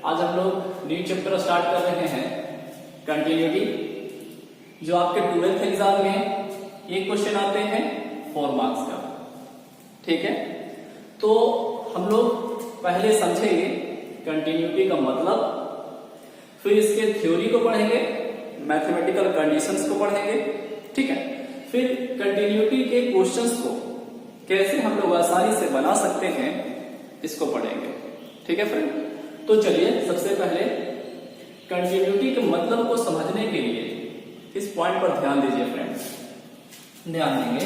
आज हम लोग न्यू चैप्टर स्टार्ट कर रहे हैं कंटिन्यूटी, जो आपके 12th एग्जाम में एक क्वेश्चन आते हैं 4 मार्क्स का। ठीक है, तो हम लोग पहले समझेंगे कंटिन्यूटी का मतलब, फिर इसके थ्योरी को पढ़ेंगे, मैथमेटिकल कंडीशंस को पढ़ेंगे। ठीक है, फिर कंटिन्यूटी के क्वेश्चंस को कैसे हम लोग आसानी से बना सकते हैं इसको पढ़ेंगे। ठीक है फ्रेंड, तो चलिए सबसे पहले कंटिन्यूटी के मतलब को समझने के लिए इस पॉइंट पर ध्यान दीजिए फ्रेंड्स, ध्यान देंगे।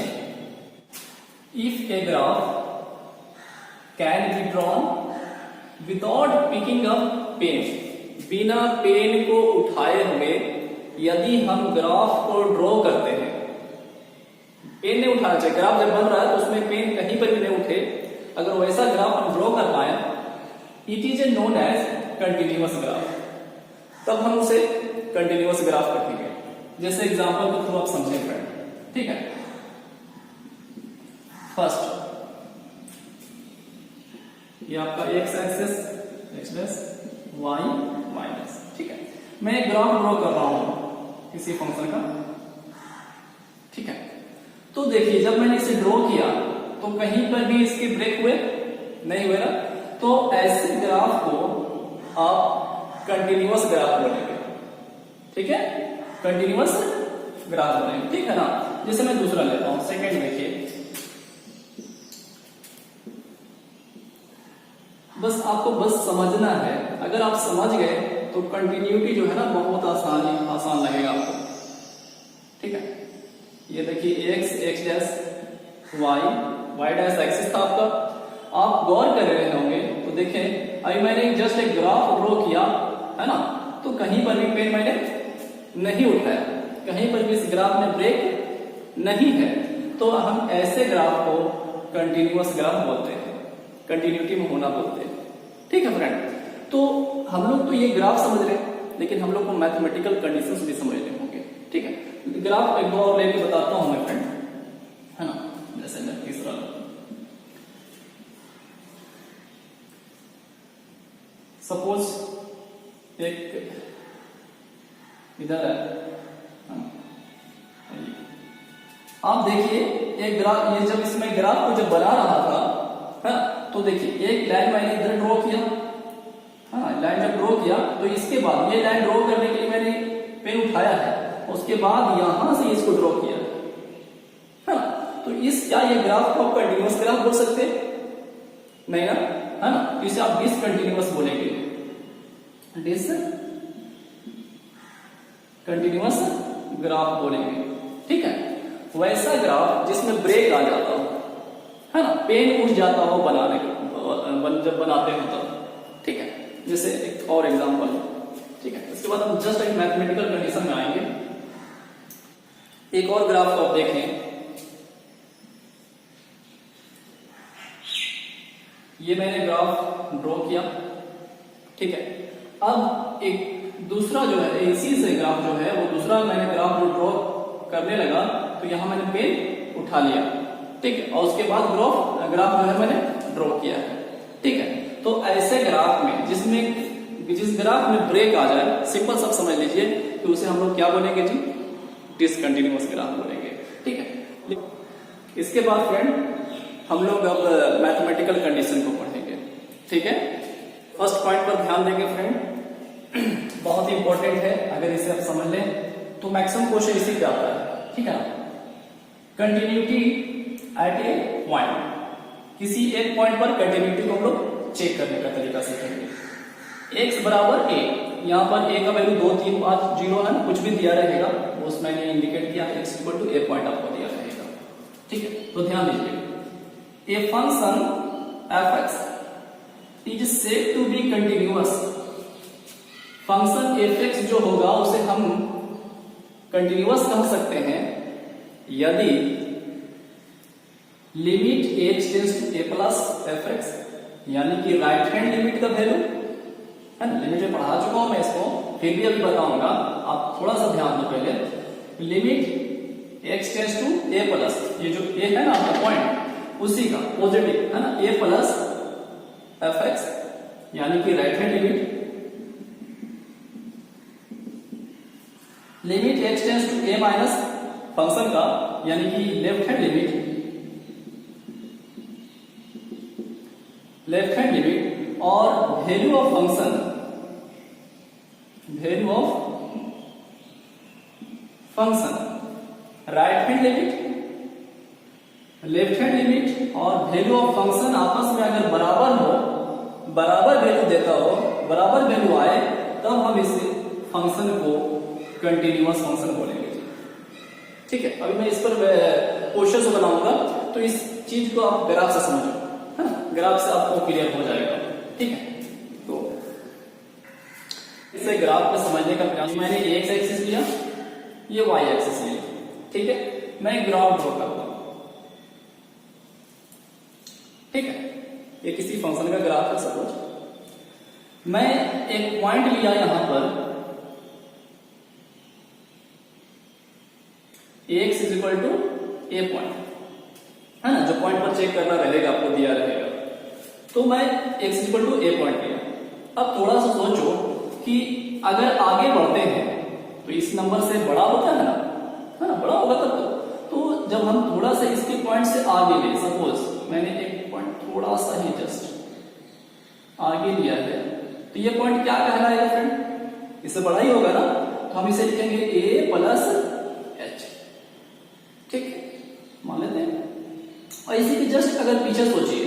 If a graph can be drawn without picking up pen, बिना पेन को उठाए हुए यदि हम ग्राफ को ड्रॉ करते हैं, पेन नहीं उठाना चाहिए, ग्राफ जब बन रहा है तो उसमें पेन कहीं पर भी नहीं उठे, अगर वैसा ग्राफ हम ड्रॉ कर पाए, it is a known as continuous graph, तब हम उसे कंटिन्यूअस ग्राफ कहेंगे। जैसे एग्जांपल के थ्रू आप समझें फ्रेंड। ठीक है, फर्स्ट ये आपका x axis, x plus y minus. ठीक है, मैं एक ग्राफ ड्रॉ कर रहा हूं किसी फंक्शन का। ठीक है, तो देखिए जब मैंने इसे ड्रॉ किया तो कहीं पर भी इसके ब्रेक हुए नहीं हुए ना, तो ऐसे ग्राफ को आप कंटिन्यूअस ग्राफ बोलेंगे। ठीक है, कंटिन्यूअस ग्राफ बोलेंगे। ठीक है ना, जैसे मैं दूसरा लेता हूं, सेकंड देखिए, बस आपको बस समझना है, अगर आप समझ गए तो कंटिन्यूटी जो है ना बहुत आसान लगेगा आपको। ठीक है, ये देखिए x, x dash y, y dash axis था आपका, आप गौर कर रहे होंगे तो देखें अभी मैंने जस्ट एक ग्राफ ड्रॉ किया है ना, तो कहीं पर भी पेन मैंने नहीं उठाया, कहीं पर भी इस ग्राफ में ब्रेक नहीं है, तो हम ऐसे ग्राफ को कंटिन्यूअस ग्राफ बोलते हैं, कंटिन्यूटी में होना बोलते हैं। ठीक है फ्रेंड, तो हम लोग तो ये ग्राफ समझ रहे हैं, लेकिन हम लोग को मैथमेटिकल कंडीशंस भी समझने होंगे। ठीक है, ग्राफ एक दो और लेके बताता हूं मैं फ्रेंड, है ना। जैसे मैं तीसरा, सपोज एक इधर है, आप देखिए एक ग्राफ, ये जब इसमें ग्राफ को जब बना रहा था, है ना, तो देखिए एक लाइन मैंने इधर ड्रॉ किया, हाँ लाइन जब ड्रॉ किया तो इसके बाद ये लाइन ड्रॉ करने के लिए मैंने पेन उठाया है, उसके बाद यहां से इसको ड्रॉ किया है ना, तो इस क्या ये ग्राफ को आप कंटिन्यूअस ग्राफ बोल सकते हैं? नहीं ना, है ना, इसे आप डिसकंटिन्यूअस बोलेंगे, डिसकंटिन्यूअस ग्राफ बोलेंगे। ठीक है, वैसा ग्राफ जिसमें ब्रेक आ जाता हो, है ना, पेन उठ जाता हो बनाने जब बनाते हो तब। ठीक है, जैसे एक और एग्जांपल। ठीक है, इसके बाद हम जस्ट एक मैथमेटिकल कंडीशन में आएंगे। एक और ग्राफ को आप देखें, ये मैंने ग्राफ ड्रॉ किया। ठीक है, अब एक दूसरा जो है, इसी से ग्राफ जो है वो दूसरा मैंने ग्राफ जो ड्रॉ करने लगा, तो यहां मैंने पेन उठा लिया। ठीक है, और उसके बाद ग्राफ जो है मैंने ड्रॉ किया है। ठीक है, तो ऐसे ग्राफ में जिस ग्राफ में ब्रेक आ जाए, सिंपल सब समझ लीजिए कि उसे हम लोग क्या बोलेंगे जी, डिसकंटिन्यूअस ग्राफ बोलेंगे। ठीक है, इसके बाद फ्रेंड हम लोग अब मैथमेटिकल कंडीशन को पढ़ेंगे। ठीक है, फर्स्ट पॉइंट पर ध्यान देंगे फ्रेंड, बहुत ही इंपॉर्टेंट है, अगर इसे आप समझ लें तो मैक्सिमम क्वेश्चन इसी पे आता है। ठीक है, कंटिन्यूटी एट ए पॉइंट, किसी एक पॉइंट पर कंटिन्यूटी को हम लोग चेक करने का तरीका सीखेंगे। x बराबर a, यहाँ पर a का वैल्यू 2 3 5 0 है ना, कुछ भी दिया रहेगा वो उसमें इंडिकेट किया, x equal to a point आपको दिया रहेगा। ठीक है, तो ध्यान दीजिए, a function f(x) is said to be continuous, function f(x) जो होगा उसे हम कंटिन्यूअस कह सकते हैं यदि limit h tends to a plus f(x), यानी कि राइट हैंड लिमिट का वैल्यू है ना, लिमिट में पढ़ा चुका हूं मैं इसको, फिर भी अभी बताऊंगा, आप थोड़ा सा ध्यान दो पहले। Limit x tends to a plus, ये जो a है ना आपका पॉइंट, उसी का पॉजिटिव है ना, a प्लस f(x) यानी कि right hand limit limit x tends to a minus function का, यानी कि लेफ्ट हैंड लिमिट और value of function right hand limit, left hand limit और वैल्यू ऑफ फंक्शन आपस में अगर बराबर हो, बराबर वैल्यू देता हो, बराबर वैल्यू आए, तब हम इस फंक्शन को कंटिन्यूअस फंक्शन बोलेंगे। ठीक है, अभी मैं इस पर क्वेश्चन बनाऊंगा, तो इस चीज को आप ग्राफ से समझो, है ना, ग्राफ से आपको क्लियर हो जाएगा। ठीक है, तो इसे ग्राफ में समझने का प्रयास, मैंने एक्स एक्सिस लिया, ये वाई एक्सिस लिया। ठीक है, मैं ग्राफ ड्रॉ करता हूं। ठीक है, ये किसी फंक्शन का ग्राफ है। सपोज मैं एक पॉइंट लिया यहां पर, x is equal to a point, है ना, जो पॉइंट पर चेक करना रहेगा, आपको दिया रहेगा। तो मैं x is equal to a point लिया। अब थोड़ा सा सोचो कि अगर आगे बढ़ते हैं तो इस नंबर से बड़ा होता है ना, बड़ा होगा तब। तो जब हम थोड़ा सा इसके पॉइंट से आगे ले, सपोज मैंने एक पॉइंट थोड़ा सा ही जस्ट आगे लिया है, तो ये पॉइंट क्या कहलाएगा फ्रेंड? इससे बड़ा ही होगा ना, तो हम इसे लिखेंगे a प्लस h। ठीक है, मान लेते हैं। और इसी के जस्ट अगर पीछे सोचिए,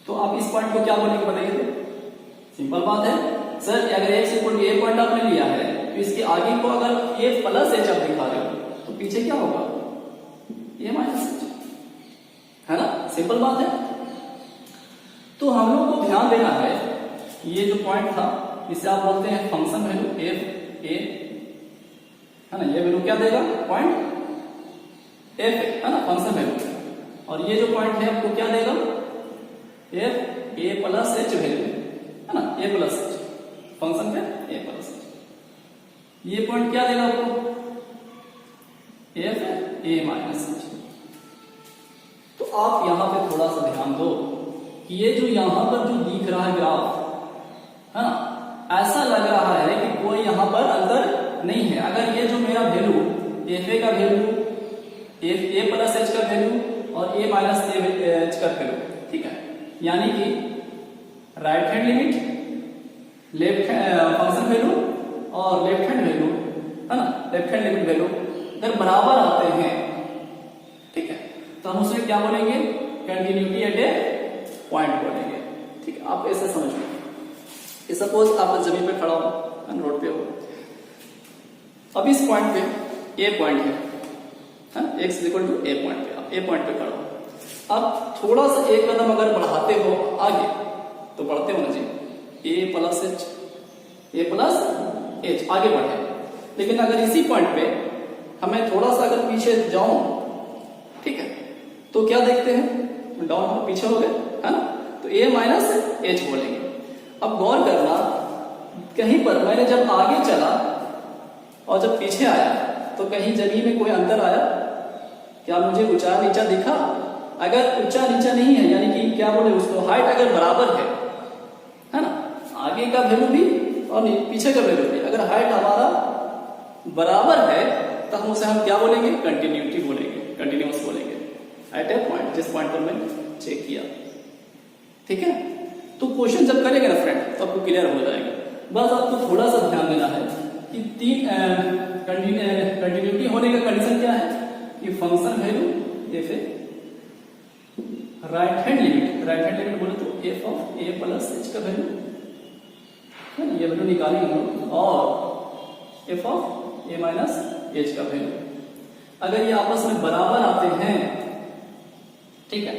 तो आप इस पॉइंट को क्या बोलेंगे बताइए? सिंपल बात है सर, अगर x equal to a point आपने लिया है, तो इसके आगे को अगर a प्लस h आप दिखा रहे हो, तो पीछे क्या होगा? a माइनस h, है ना, सिंपल बात है। तो हम लोग को ध्यान देना है, ये जो पॉइंट था इसे आप बोलते हैं फंक्शन वैल्यू f a, है ना, ये वैल्यू क्या देगा? पॉइंट f, है ना, फंक्शन वैल्यू। और ये जो पॉइंट है आपको क्या देगा? f a plus h value, है ना, a प्लस h, फंक्शन पे a प्लस h। ये पॉइंट क्या देगा आपको? f a minus h। तो आप यहां पे थोड़ा सा ध्यान दो कि ये जो यहां पर जो दिख रहा है ग्राफ, है ना, ऐसा लग रहा है कि कोई यहां पर अंतर नहीं है। अगर ये जो मेरा वैल्यू एफ ए का वैल्यू, ए प्लस एच का वैल्यू और ए माइनस एच का वैल्यू, ठीक है, यानी कि right hand limit, left function value और लेफ्ट हैंड वैल्यू, है ना, लेफ्ट हैंड लिमिट वैल्यू अगर बराबर आते हैं, ठीक है, तो हम उसे क्या बोलेंगे? कंटिन्यूटी एट ए पॉइंट बोलेंगे। ठीक है, आप ऐसे समझ लो। सपोज आप जमीन पे खड़ा हो, रोड पे हो, अब इस पॉइंट पे ए पॉइंट है, x equal to a point पे, आप ए पॉइंट पे खड़ा हो। अब थोड़ा सा एक कदम अगर बढ़ाते हो आगे, तो बढ़ते हो ना जी, ए प्लस एच आगे बढ़े। लेकिन अगर इसी पॉइंट पे हमें थोड़ा सा अगर पीछे जाऊं, ठीक है, तो क्या देखते हैं? डाउन पीछे हो गए, है ना, तो ए माइनस एच बोलेंगे। अब गौर करना, कहीं पर मैंने जब आगे चला और जब पीछे आया, तो कहीं जमीन में कोई अंतर आया क्या? मुझे ऊंचा नीचा दिखा? अगर ऊंचा नीचा नहीं है, यानी कि क्या बोले उसको, हाइट अगर बराबर है ना, आगे का वैल्यू भी और पीछे का वैल्यू भी, अगर हाइट हमारा बराबर है, तो हम उसे क्या बोलेंगे? कंटिन्यूटी बोलेंगे, कंटिन्यूअस बोलेंगे एट ए पॉइंट, जिस पॉइंट पर मैंने चेक किया। ठीक है, तो क्वेश्चन जब करेंगे ना फ्रेंड, तो आपको क्लियर हो जाएगा। बस आपको थोड़ा सा ध्यान देना है कि तीन कंटिन्यूटी होने का कंडीशन क्या है? कि function value F A, right hand limit बोले तो F of A plus H का वैल्यू, है ना, ये वैल्यू निकालेंगे हम लोग, और F of A minus H का वैल्यू। अगर ये आपस में बराबर आते हैं, ठीक है,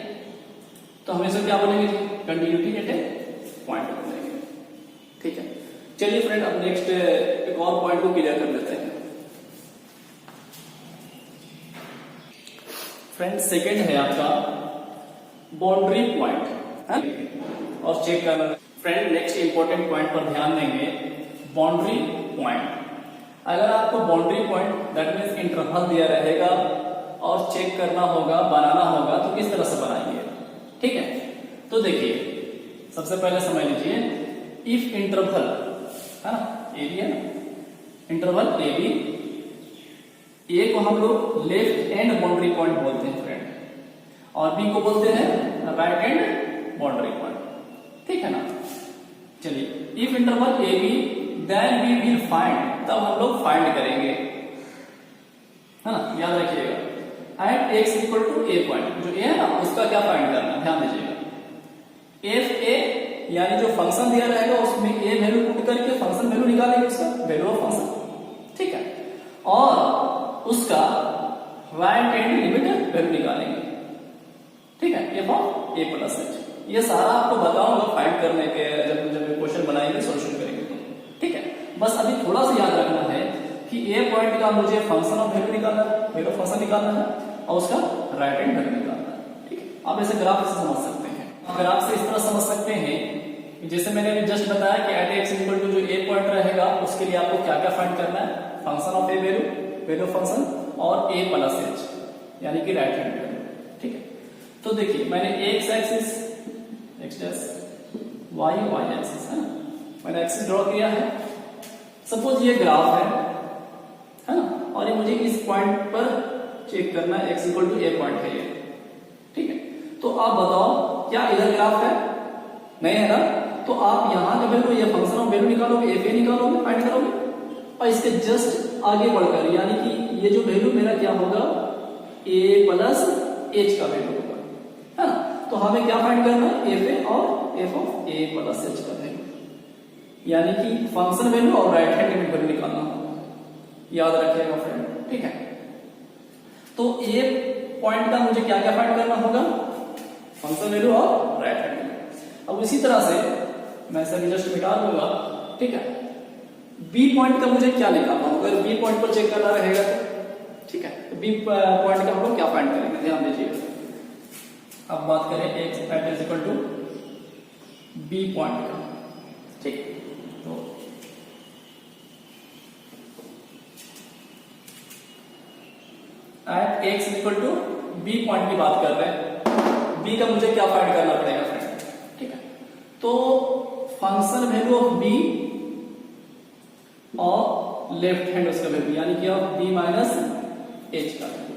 तो हम इसे क्या बोलेंगे? कंटिन्यूटी एट ए पॉइंट बोलेंगे। ठीक है, चलिए फ्रेंड, अब नेक्स्ट एक और पॉइंट को क्लियर कर लेते हैं। फ्रेंड, सेकंड है आपका बाउंड्री पॉइंट, है, और चेक करना। फ्रेंड, नेक्स्ट इंपॉर्टेंट पॉइंट पर ध्यान देंगे, बाउंड्री पॉइंट। अगर आपको boundary point, that means interval दिया रहेगा और चेक करना होगा, बनाना होगा, तो किस तरह से बनाएंगे? ठीक है, तो देखिए, सबसे पहले समझ लीजिए, इफ इंटरवल है ना, ए बी है ना, इंटरवल ए बी, ए को हम लोग लेफ्ट एंड बाउंड्री पॉइंट बोलते हैं फ्रेंड, और बी को बोलते हैं राइट एंड बाउंड्री पॉइंट, ठीक है ना। चलिए, if interval a b then we will find, तब हम लोग फाइंड करेंगे, है ना, याद रखिएगा। At x equal to a point, जो ए है ना उसका क्या फाइंड करना, ध्यान दीजिएगा। एफ ए यानी जो फंक्शन दिया रहेगा उसमें ए वैल्यू पुट करके फंक्शन वैल्यू निकालेंगे, उसका वैल्यू ऑफ फंक्शन, ठीक है, और उसका राइट एंड लिमिट वैल्यू निकालेंगे, ठीक है, F of A plus H. ये सारा आपको बताऊंगा फाइंड करने के, जब जब क्वेश्चन बनाएंगे सोल्यूशन करेंगे तो, ठीक है। बस अभी थोड़ा सा याद रखना है कि ए पॉइंट का मुझे फंक्शन ऑफ वैल्यू निकालना है, वैल्यू ऑफ फंक्शन निकालना है, और उसका राइट हैंड वैल्यू निकालना है, ठीक है। आप ऐसे ग्राफ से समझ सकते हैं, ग्राफ से इस तरह समझ सकते हैं, जैसे मैंने अभी जस्ट बताया कि एट एक्स इक्वल टू जो ए पॉइंट रहेगा उसके लिए आपको क्या क्या फाइंड करना है, function of A value, value of function, और ए प्लस एच यानी कि राइट हैंड वैल्यू, ठीक है। तो देखिए मैंने x axis, x dash, y y axis है ना, मैंने एक्सिस ड्रॉ किया है। सपोज ये ग्राफ है ना, और ये मुझे इस पॉइंट पर चेक करना है, x equal to a point है ये, ठीक है। तो आप बताओ क्या इधर ग्राफ है, नहीं है ना, तो आप यहां का वैल्यू, ये फंक्शन ऑफ वैल्यू निकालोगे, एफ ए निकालोगे, फाइंड करोगे, और इसके जस्ट आगे बढ़कर यानी कि ये जो वैल्यू मेरा क्या होगा, ए प्लस एच का वैल्यू होगा, है ना। तो हमें क्या फाइंड करना है, एफ ए और F of A plus H का वैल्यू, यानी कि फंक्शन वैल्यू और राइट हैंड लिमिट वैल्यू निकालना होगा, याद रखिएगा फ्रेंड, ठीक है। तो ए पॉइंट का मुझे क्या क्या फाइंड करना होगा, फंक्शन वैल्यू और राइट हैंड वैल्यू। अब इसी तरह से मैं इसे जस्ट मिटा दूंगा, ठीक है। बी पॉइंट का मुझे क्या निकालना होगा, अगर बी पॉइंट पर चेक करना रहेगा तो, ठीक है, तो बी पॉइंट का हम लोग क्या फाइंड करेंगे, ध्यान दीजिएगा। अब बात करें x at is equal to b point का, ठीक, तो at x equal to b point की बात कर रहे हैं, बी का मुझे क्या फाइंड करना पड़ेगा फ्रेंड, ठीक है। तो फंक्शन वैल्यू ऑफ बी और लेफ्ट हैंड उसका वैल्यू यानी कि बी माइनस एच का वैल्यू,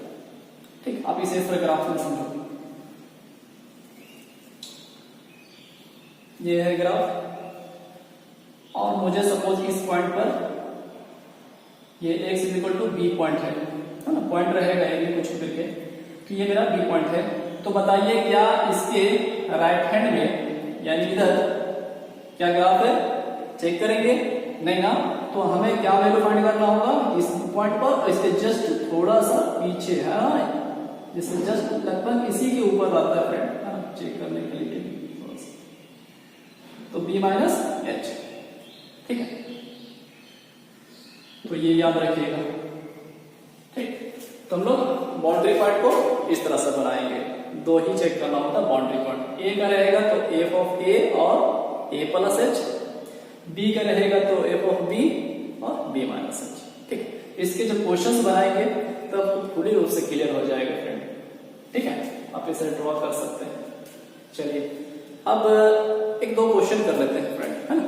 ठीक। आप इसे इस तरह ग्राफ में समझो, ये है ग्राफ, और मुझे सपोज इस पॉइंट पर ये x is equal to b point है ना, पॉइंट रहेगा ये कुछ करके, तो ये मेरा बी पॉइंट है। तो बताइए क्या इसके राइट हैंड में यानी इधर क्या ग्राफ है, चेक करेंगे, नहीं ना, तो हमें क्या वैल्यू फाइंड करना होगा इस पॉइंट पर, और इसके जस्ट थोड़ा सा पीछे है ना, जिससे जस्ट लगभग इसी के ऊपर रहता है फ्रेंड, है ना, चेक करने के लिए थोड़ा सा, तो बी माइनस एच, ठीक है। तो ये याद रखिएगा, ठीक। तो हम लोग बाउंड्री पॉइंट को इस तरह से बनाएंगे, दो ही चेक करना होता है बाउंड्री पॉइंट, ए का रहेगा तो एफ ऑफ ए और ए प्लस एच, बी का रहेगा तो एफ ऑफ बी और बी माइनस एच, ठीक। इसके जब क्वेश्चंस बनाएंगे तब पूरी रूप से क्लियर हो जाएगा फ्रेंड, ठीक है। आप इसे ड्रॉ कर सकते हैं। चलिए अब एक दो क्वेश्चन कर लेते हैं फ्रेंड, है ना।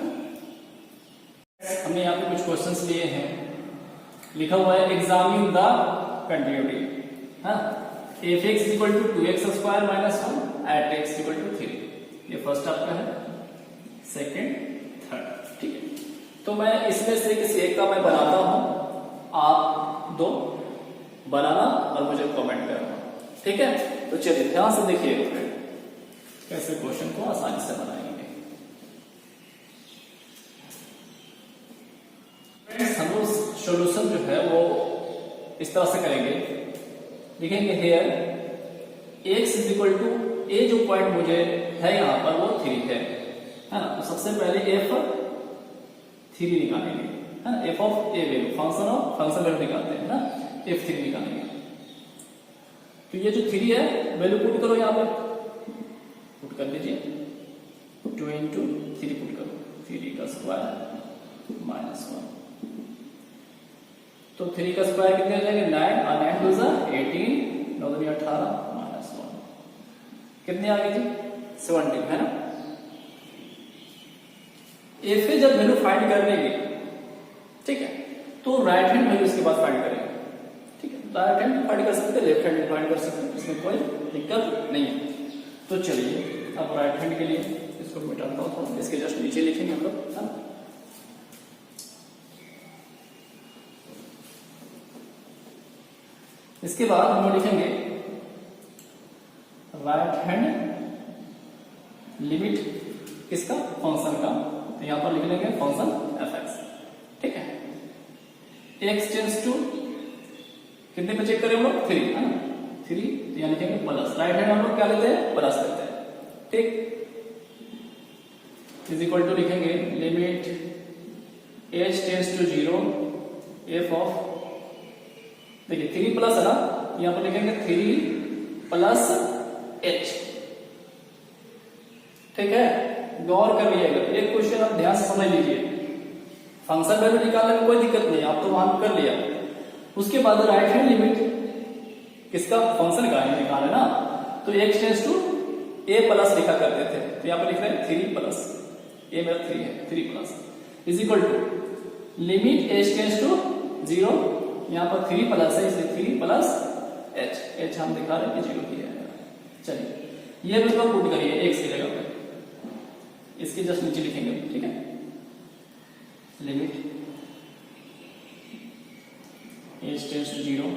हमने यहाँ पे कुछ क्वेश्चंस लिए हैं, लिखा हुआ है एग्जामिन द कंटिन्यूटी, हाँ, f x equal to 2x square minus 1 at x equal to 3, ये फर्स्ट आपका है, सेकंड, थर्ड, ठीक है। तो मैं इसमें से किसी एक का मैं बनाता हूं, आप दो बनाना और मुझे कमेंट करना, ठीक है। तो चलिए ध्यान से देखिएगा फ्रेंड, कैसे क्वेश्चन को आसानी से बनाएंगे। हम लोग सॉल्यूशन जो है वो इस तरह से करेंगे, लिखेंगे here x is equal to a, जो पॉइंट मुझे है यहां पर वो 3 है ना। तो सबसे पहले एफ 3 निकालेंगे, है ना, F of A value, function value निकालते हैं ना, एफ 3 निकालेंगे। तो ये जो 3 है वैल्यू पुट करो, यहां पर पुट कर दीजिए, 2 into 3 पुट करो, 3 का स्क्वायर माइनस 1, तो 3 का स्क्वायर कितने हो जाएंगे, 9, और 9 2 18, 9 2 18 माइनस 1, कितने आ गए जी, 17, है ना। एफ ए जब वैल्यू फाइंड कर लेंगे, ठीक है, तो राइट हैंड वैल्यू इसके बाद फाइंड करेंगे, ठीक है। राइट हैंड फाइंड कर सकते हैं, लेफ्ट हैंड फाइंड कर सकते हैं, इसमें कोई दिक्कत नहीं है। तो चलिए अब राइट हैंड के लिए इसको मिटाता हूँ थोड़ा, इसके जस्ट नीचे लिखेंगे हम लोग, है ना। इसके बाद हम लिखेंगे राइट हैंड लिमिट किसका, फंक्शन का। तो यहां पर लिख लेंगे फंक्शन एफ एक्स, ठीक है। एक्स टेंड्स टू कितने पे चेक करें हम लोग, 3, है ना, 3, तो यहां लिखेंगे प्लस, राइट हैंड हम लोग क्या लेते हैं, प्लस लेते हैं, ठीक। इज इक्वल टू लिखेंगे limit h tends to 0 f of, देखिए 3 प्लस है ना, यहां पर लिखेंगे 3 प्लस एच, ठीक है। गौर कर लीजिएगा, एक क्वेश्चन आप ध्यान से समझ लीजिए, फंक्शन वैल्यू निकालने में कोई दिक्कत नहीं, आप तो वहां कर लिया। उसके बाद राइट हैंड लिमिट किसका, फंक्शन का निकाले ना, तो x tends to a plus लिखा करते थे, तो यहां पर लिख रहे हैं 3 प्लस, ए मेरा 3 है, 3 plus is equal to limit h tends to 0, यहां पर 3 प्लस है इसलिए 3 प्लस एच, एच हम दिखा रहे हैं 0 किया है। चलिए ये बिल्कुल पुट करिए एक्स की जगह पे, इसके जस्ट नीचे लिखेंगे, ठीक है। लिमिट एच टेंड्स टू 0,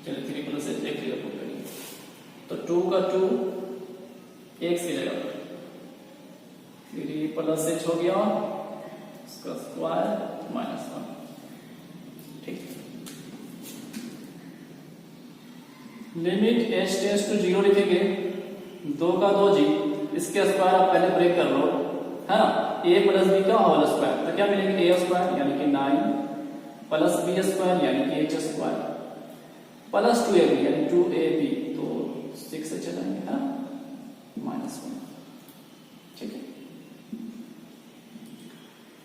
चलिए 3 प्लस एच एक जगह पुट करिए, तो 2 का 2 एक्स की जगह पर 3 प्लस एच हो गया, उसका स्क्वायर माइनस 1, ठीक। लिमिट एच टेंड्स टू 0 लिखेंगे, 2 का 2 जी, इसके स्क्वायर आप पहले ब्रेक कर लो, है ना, a प्लस बी का होल स्क्वायर, तो क्या मिलेंगे a स्क्वायर यानी कि 9 प्लस b स्क्वायर यानी कि h स्क्वायर प्लस 2ab यानी 2ab, तो 6 से चलाएंगे, है ना, माइनस 1, ठीक है।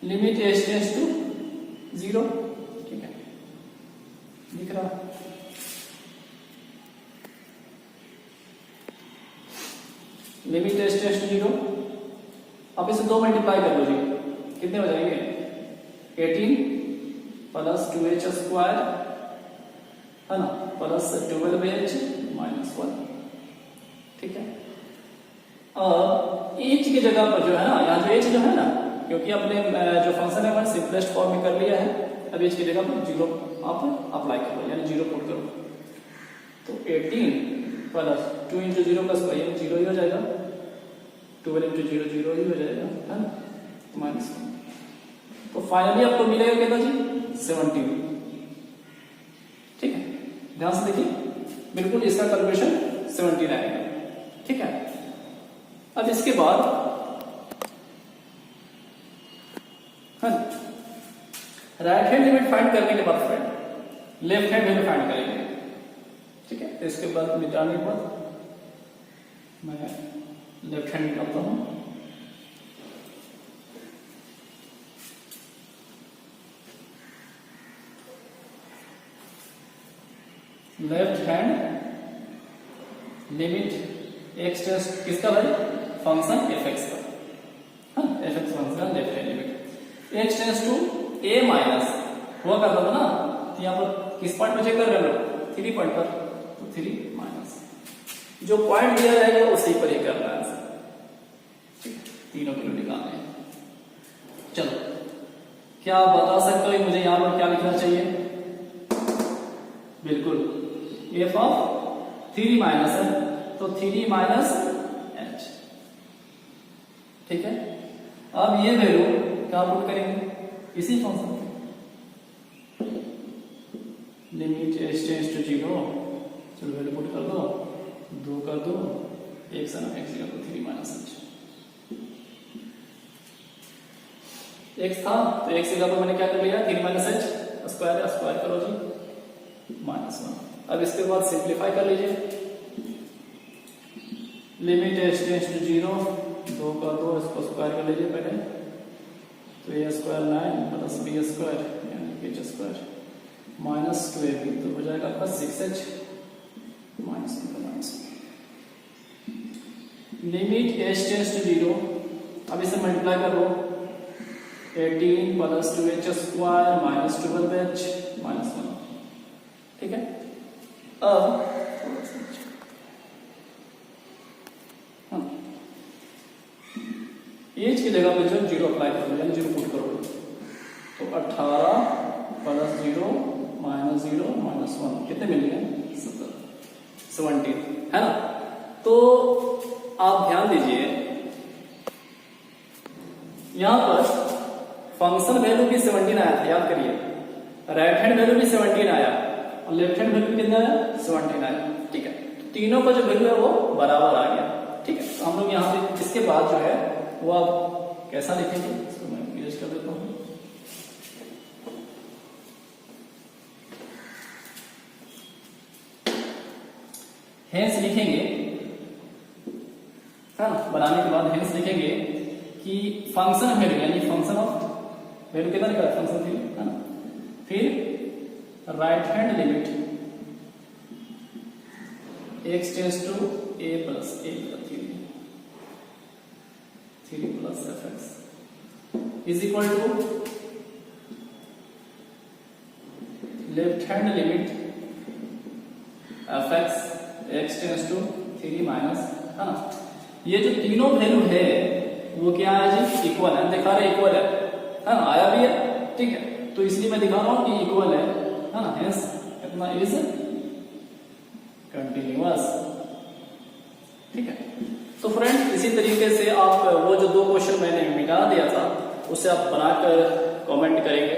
लिमिट h टेंड्स टू 0, ठीक है, दिख रहा है। लिमिट एच टेंड्स टू 0, अब इसे 2 मल्टीप्लाई कर लो जी, कितने हो जाएंगे, 18 प्लस 2h स्क्वायर, है ना, प्लस 12h माइनस 1, ठीक है। अब h की जगह पर जो है ना, यहाँ जो h जो है ना, क्योंकि अपने जो फंक्शन है मैंने सिंपलेस्ट फॉर्म में कर लिया है, अब h की जगह पर 0 आप अप्लाई करो, यानी 0 पुट करो, तो 18 प्लस 2 इंटू 0 का स्क्वायर 0 ही हो जाएगा, 12 इंटू 0 0 ही हो जाएगा, है ना, माइनस 1, तो फाइनली आपको मिलेगा कितना जी, 17, ठीक है। ध्यान से देखिए, बिल्कुल इसका कैलकुलेशन 17 आएगा, ठीक है। अब इसके बाद राइट हैंड लिमिट फाइंड करने के बाद friend left hand value find करेंगे, ठीक है। तो इसके बाद मिटाने के बाद मैं लेफ्ट हैंड निकालता हूं, left hand limit x tends किसका भाई, फंक्शन एफ एक्स का, हाँ एफ एक्स फंक्शन का left hand limit x tends to a minus हुआ करता था ना, तो यहाँ पर किस पॉइंट पे चेक कर रहे हो, 3 पॉइंट पर, तो 3 माइनस जो पॉइंट दिया रहेगा उसी पर ही करना है, ठीक है, तीनों किलो निकालने हैं। चलो क्या आप बता सकते हो मुझे यहाँ पर क्या लिखना चाहिए, बिल्कुल एफ ऑफ 3 माइनस है, तो 3 माइनस एच, ठीक है। अब ये वैल्यू क्या पुट करेंगे, इसी function limit h tends to 0, चलो वैल्यू पुट कर दो, 2 का 2 एक्स है ना, एक्स का 3 माइनस एच था, तो एक्स जगह पर मैंने क्या कर लिया, 3 माइनस एच स्क्वायर, स्क्वायर करो जी माइनस 1। अब इसके बाद सिंप्लीफाई कर लीजिए, लिमिट एच टेंड्स टू 0, 2 का 2 इसको स्क्वायर कर लीजिए पहले, तो a square 9 plus b square यानी एच स्क्वायर माइनस 2ab, तो हो जाएगा आपका 6h minus 1 minus. Limit h tends to 0, अब इसे मल्टीप्लाई कर लो, 18 plus 2h square minus 12h minus 1। ठीक है, अब एज की जगह पे जो 0 अप्लाई करो, यानी 0 पुट करो, तो 18 प्लस 0 माइनस 0 माइनस 1 कितने मिल गए? 17 है ना। तो आप ध्यान दीजिए, यहां पर फंक्शन वैल्यू भी 17 आया था, याद करिए। राइट हैंड वैल्यू भी 17 आया और लेफ्ट हैंड वैल्यू कितना आया? 17 आया। ठीक है, तीनों का जो वैल्यू है वो बराबर आ गया। ठीक है, तो हम लोग यहाँ पे इसके बाद जो है वो आप कैसा लिखेंगे, इसको मैं यूज कर देता हूं। हेंस लिखेंगे, है ना, बनाने के बाद हेंस लिखेंगे कि फंक्शन वैल्यू यानी फंक्शन ऑफ वैल्यू कितना निकला? फंक्शन वैल्यू, है ना। फिर right hand limit x tends to a plus a plus 3 plus fx is equal to left hand limit fx x tends to 3 minus, है ना। ये जो तीनों वैल्यू है वो क्या है जी? इक्वल है, दिखा रहे इक्वल है ना, आया भी है। ठीक है, तो इसलिए मैं दिखा रहा हूं कि इक्वल है ना। हेंस कितना इज कंटिन्यूअस। ठीक है, तो फ्रेंड इसी तरीके से आप वो जो 2 क्वेश्चन मैंने मिटा दिया था उसे आप बनाकर कमेंट करेंगे।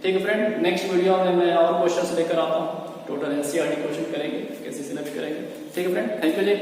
ठीक है फ्रेंड, नेक्स्ट वीडियो में मैं और क्वेश्चंस लेकर आता हूँ, टोटल एनसीईआरटी क्वेश्चन करेंगे, कैसे भी करेंगे। ठीक है फ्रेंड, थैंक यू जी।